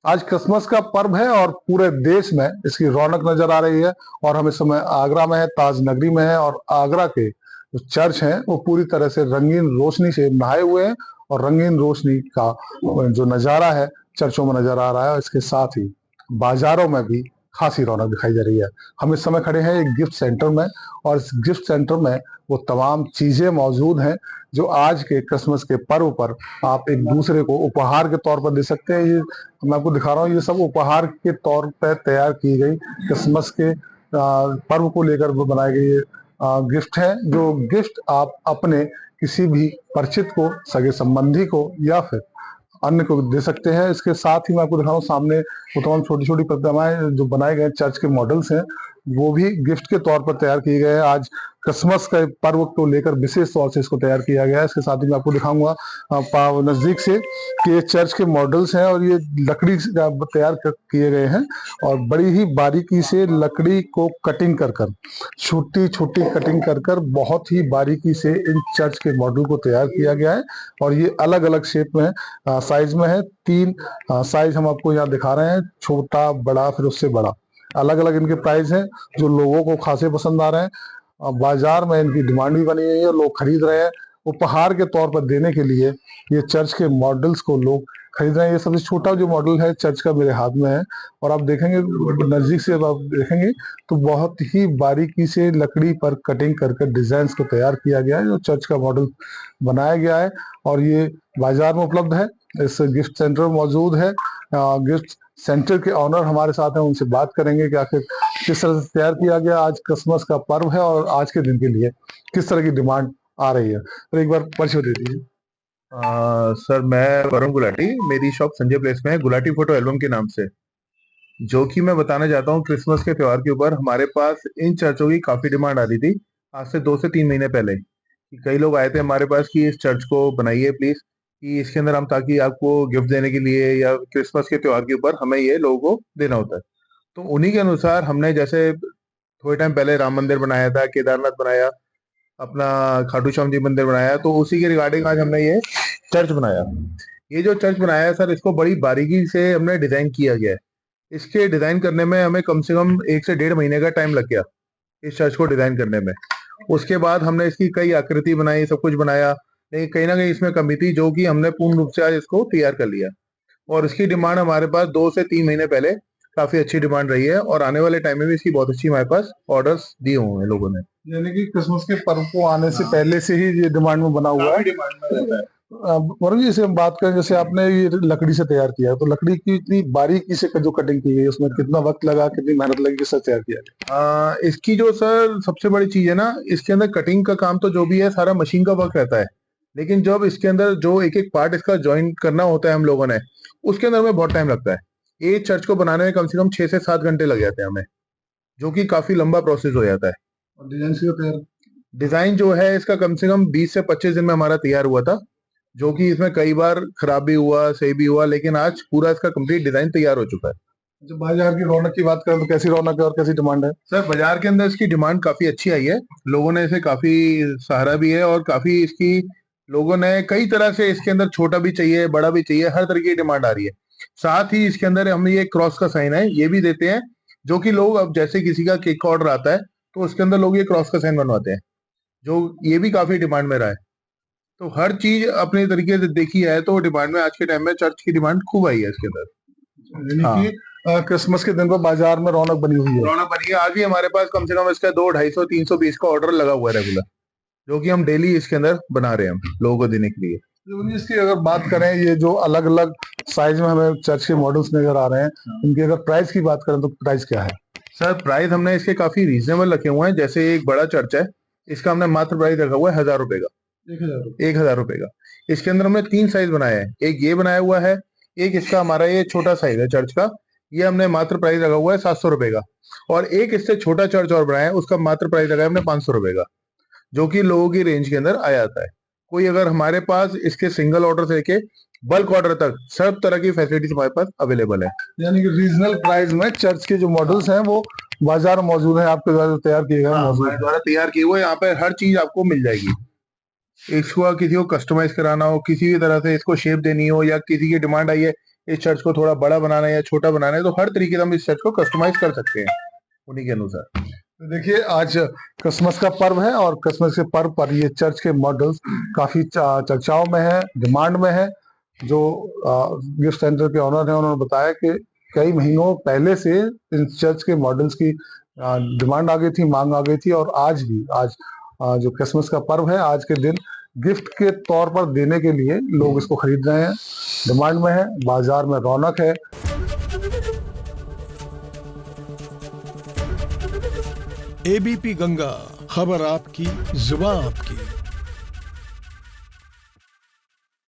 आज क्रिसमस का पर्व है और पूरे देश में इसकी रौनक नजर आ रही है। और हम इस समय आगरा में है, ताज नगरी में है, और आगरा के जो चर्च हैं वो पूरी तरह से रंगीन रोशनी से नहाए हुए हैं। और रंगीन रोशनी का जो नजारा है चर्चों में नजर आ रहा है, और इसके साथ ही बाजारों में भी खासी रौनक दिखाई दे रही है। हम इस समय खड़े हैं एक गिफ्ट सेंटर में, और इस गिफ्ट सेंटर में वो तमाम चीजें मौजूद हैं जो आज के क्रिसमस के पर्व पर आप एक दूसरे को उपहार के तौर पर दे सकते हैं। ये मैं आपको दिखा रहा हूँ, ये सब उपहार के तौर पर तैयार की गई क्रिसमस के पर्व को लेकर बनाए गए गिफ्ट है, जो गिफ्ट आप अपने किसी भी परिचित को, सगे संबंधी को या फिर अन्य को दे सकते हैं। इसके साथ ही मैं आपको दिखा रहा हूँ सामने वो तमाम छोटी छोटी प्रतिमाएं जो बनाए गए चर्च के मॉडल्स हैं, वो भी गिफ्ट के तौर पर तैयार किए गए हैं। आज क्रिसमस के पर्व को लेकर विशेष तौर से इसको तैयार किया गया है। इसके साथ ही मैं आपको दिखाऊंगा नजदीक से कि ये चर्च के मॉडल्स हैं और ये लकड़ी से तैयार किए गए हैं, और बड़ी ही बारीकी से लकड़ी को कटिंग कर कर, छोटी छोटी कटिंग कर कर बहुत ही बारीकी से इन चर्च के मॉडल को तैयार किया गया है। और ये अलग अलग शेप में साइज में है। तीन साइज हम आपको यहाँ दिखा रहे हैं, छोटा, बड़ा, फिर उससे बड़ा। अलग अलग इनके प्राइस हैं जो लोगों को खासे पसंद आ रहे हैं। बाजार में इनकी डिमांड भी बनी हुई है, लोग खरीद रहे हैं। उपहार के तौर पर देने के लिए ये चर्च के मॉडल्स को लोग खरीद रहे हैं। ये सबसे छोटा जो मॉडल है चर्च का मेरे हाथ में है, और आप देखेंगे नजदीक से, आप देखेंगे तो बहुत ही बारीकी से लकड़ी पर कटिंग करके डिजाइन को तैयार किया गया है, जो चर्च का मॉडल बनाया गया है। और ये बाजार में उपलब्ध है, इस गिफ्ट सेंटर में मौजूद है। गिफ्ट सेंटर के ऑनर हमारे साथ हैं, उनसे बात करेंगे कि आखिर किस तरह से तैयार किया गया। आज क्रिसमस का पर्व है और आज के दिन के लिए किस तरह की डिमांड आ रही है, तो एक बार परिचय दे दीजिए। सर, मैं वरुण गुलाटी। मेरी शॉप संजय प्लेस में है, गुलाटी फोटो एल्बम के नाम से। जो कि मैं बताना चाहता हूँ, क्रिसमस के त्योहार के ऊपर हमारे पास इन चर्चों की काफी डिमांड आ रही थी। आज से 2 से 3 महीने पहले कि कई लोग आए थे हमारे पास कि इस चर्च को बनाइए प्लीज, कि इसके अंदर हम ताकि आपको गिफ्ट देने के लिए या क्रिसमस के त्योहार के ऊपर हमें ये लोगों को देना होता है। तो उन्हीं के अनुसार हमने जैसे थोड़े टाइम पहले राम मंदिर बनाया था, केदारनाथ बनाया, अपना खाटू श्याम जी मंदिर बनाया, तो उसी के रिगार्डिंग आज हमने ये चर्च बनाया। ये जो चर्च बनाया है सर, इसको बड़ी बारीकी से हमने डिजाइन किया गया है। इसके डिजाइन करने में हमें कम से कम 1 से 1.5 महीने का टाइम लग गया इस चर्च को डिजाइन करने में। उसके बाद हमने इसकी कई आकृति बनाई, सब कुछ बनाया, लेकिन कहीं ना कहीं इसमें कमी थी, जो कि हमने पूर्ण रूप से आज इसको तैयार कर लिया। और इसकी डिमांड हमारे पास 2 से 3 महीने पहले काफी अच्छी डिमांड रही है, और आने वाले टाइम में भी इसकी बहुत अच्छी हमारे पास ऑर्डर्स दिए हुए हैं लोगों ने। यानी कि क्रिसमस के पर्व को आने से पहले से ही ये डिमांड में बना हुआ है। डिमांड में रहता है। वरुण जी, इसे हम बात करें, जैसे आपने ये लकड़ी से तैयार किया है, तो लकड़ी की इतनी बारीकी से जो कटिंग की गई है उसमें कितना वक्त लगा, कितनी मेहनत लगी, किससे तैयार किया गया? इसकी जो सर सबसे बड़ी चीज है ना, इसके अंदर कटिंग का काम तो जो भी है सारा मशीन का वर्क रहता है। लेकिन जब इसके अंदर जो एक एक पार्ट इसका ज्वाइन करना होता है हम लोगों ने, उसके अंदर में बहुत टाइम लगता है। एक चर्च को बनाने में कम से कम 6 से 7 घंटे लग जाते हैं हमें, जो कि काफी लंबा प्रोसेस हो जाता है। और डिजाइन से तैयार? डिजाइन जो है इसका कम से कम 20 से 25 दिन में हमारा तैयार हुआ था, जो कि इसमें कई बार खराब भी हुआ, सही भी हुआ, लेकिन आज पूरा इसका कंप्लीट डिजाइन तैयार हो चुका है। जब बाजार की रौनक की बात करें तो कैसी रौनक है और कैसी डिमांड है? सर, बाजार के अंदर इसकी डिमांड काफी अच्छी आई है। लोगों ने इसे काफी सराहा भी है, और काफी इसकी लोगों ने कई तरह से इसके अंदर छोटा भी चाहिए, बड़ा भी चाहिए, हर तरह की डिमांड आ रही है। साथ ही इसके अंदर हम ये क्रॉस का साइन है ये भी देते हैं, जो कि लोग अब जैसे किसी का केक का ऑर्डर आता है तो उसके अंदर लोग ये क्रॉस का साइन बनवाते हैं, जो ये भी काफी डिमांड में रहा है। तो हर चीज अपने तरीके से देखी है तो डिमांड में आज के टाइम में चर्च की डिमांड खूब आई है इसके अंदर। यानी हाँ, कि क्रिसमस के दिन पर बाजार में रौनक बनी हुई है। रौनक बनी है। आज भी हमारे पास कम से कम इसका 200, 250, 300 पीस का ऑर्डर लगा हुआ है रेगुलर, जो कि हम डेली इसके अंदर बना रहे हैं हम लोगों को देने के लिए। तो इसकी अगर बात करें, ये जो अलग अलग साइज में हमें चर्च के मॉडल्स नजर आ रहे हैं, इनकी अगर प्राइस की बात करें तो प्राइस क्या है? सर, प्राइस हमने इसके काफी रीजनेबल रखे हुए हैं। जैसे एक बड़ा चर्च है, इसका हमने मात्र प्राइस रखा हुआ है 1,000 रुपए का। 1,000? 1,000 रुपए का। इसके अंदर हमने 3 साइज बनाए हैं, एक ये बनाया हुआ है, एक इसका हमारा ये छोटा साइज है चर्च का, ये हमने मात्र प्राइस रखा हुआ है 700 रुपए का। और एक इससे छोटा चर्च और बनाया है, उसका मात्र प्राइस लगा है हमने 500 रुपए का, जो कि लोगों की रेंज के अंदर आ जाता है। कोई अगर हमारे पास इसके सिंगल ऑर्डर से लेके बल्क ऑर्डर तक सब तरह की फैसिलिटीज हमारे पास अवेलेबल है। यानी कि रीजनल प्राइस में चर्च के जो मॉडल्स हैं वो बाजार में मौजूद है, आपके द्वारा तैयार किए गए मौजूद हमारे है। द्वारा तैयार किए हुए यहाँ पे हर चीज आपको मिल जाएगी। इसको किसी को कस्टमाइज कराना हो, किसी भी तरह से इसको शेप देनी हो, या किसी की डिमांड आई है इस चर्च को थोड़ा बड़ा बनाना है या छोटा बनाना है, तो हर तरीके से हम इस चर्च को कस्टमाइज कर सकते हैं उन्हीं के अनुसार। तो देखिए, आज क्रिसमस का पर्व है और क्रिसमस के पर्व पर ये चर्च के मॉडल्स काफी चर्चाओं में है, डिमांड में है। जो गिफ्ट सेंटर के ऑनर हैं, उन्होंने बताया कि कई महीनों पहले से इन चर्च के मॉडल्स की डिमांड आ गई थी, मांग आ गई थी, और आज भी जो क्रिसमस का पर्व है, आज के दिन गिफ्ट के तौर पर देने के लिए लोग इसको खरीद रहे हैं, डिमांड में है, बाजार में रौनक है। एबीपी गंगा, खबर आपकी, जुबान आपकी।